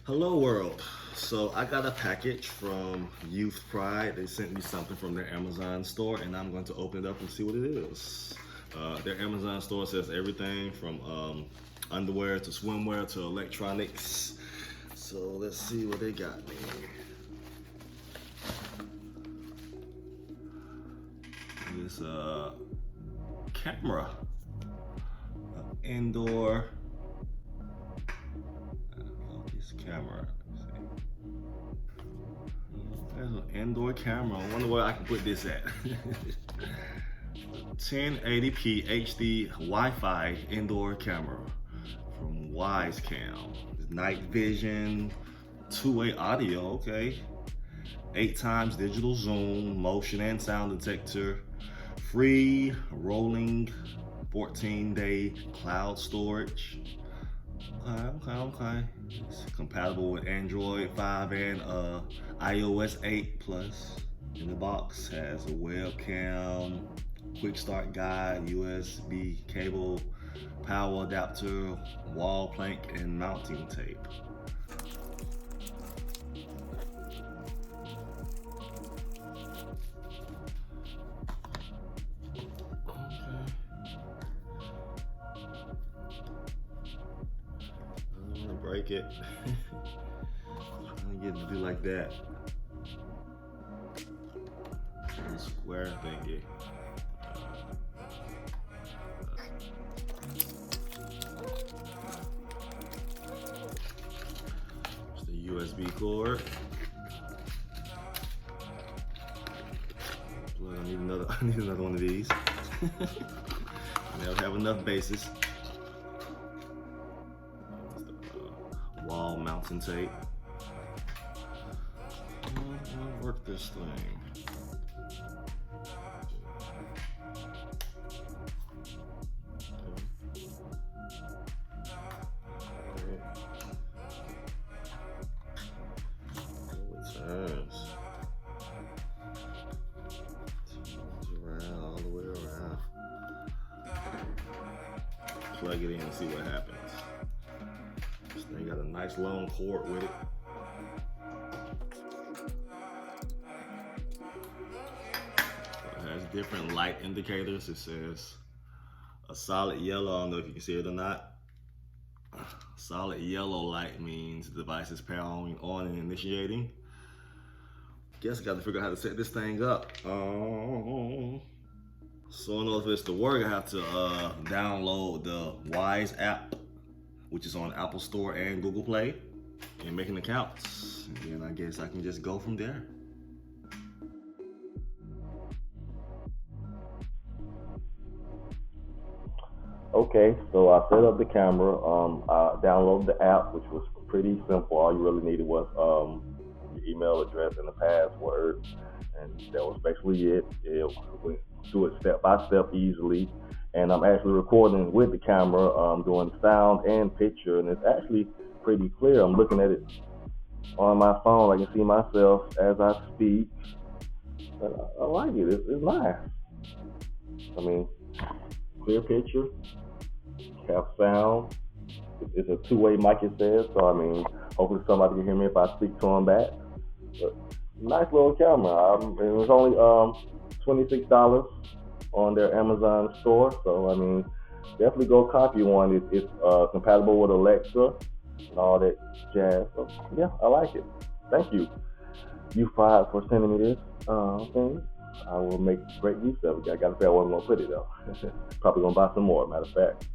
Hello world. So I got a package from Youth Pride. They sent me something from their Amazon store and I'm going to open it up and see what it is. Their Amazon store says everything from underwear to swimwear to electronics. So let's see what they got me. This camera, indoor focus camera. There's an indoor camera. I wonder where I can put this at. 1080p HD Wi-Fi indoor camera from Wyze. Night vision, two-way audio, okay. 8 times digital zoom, motion and sound detector, free rolling 14-day cloud storage. Okay. It's compatible with Android 5 and iOS 8 Plus. In the box has a webcam, quick start guide, USB cable, power adapter, wall plank, and mounting tape. Break it. Trying to get it to do like that. The square thingy. It's the USB cord. I need another one of these. Never have enough bases. Wall mounting tape. I'll work this thing. All the way around. Plug it in and see what happens. This thing got a nice long cord with it. It has different light indicators. It says a solid yellow. I don't know if you can see it or not. Solid yellow light means the device is powering on and initiating. Guess I got to figure out how to set this thing up. So in order for this to work, I have to download the Wyze app, which is on Apple Store and Google Play, and make an account. And I guess I can just go from there. Okay, so I set up the camera. I downloaded the app, which was pretty simple. All you really needed was your email address and a password, and that was basically it. It went through it step by step easily, and I'm actually recording with the camera, doing sound and picture, and it's actually pretty clear. I'm looking at it on my phone. I can see myself as I speak. I like it. It's nice. I mean, clear picture, have sound. It's a two-way mic, it says. So I mean, hopefully somebody can hear me if I speak to them back. But nice little camera. It was only $26 on their Amazon store. So I mean, definitely go copy one. It's compatible with Alexa and all that jazz. So yeah, I like it. Thank you, Pride, for sending me this thing. I will make great use of it. I gotta figure out where I'm gonna put it though. Probably gonna buy some more, matter of fact.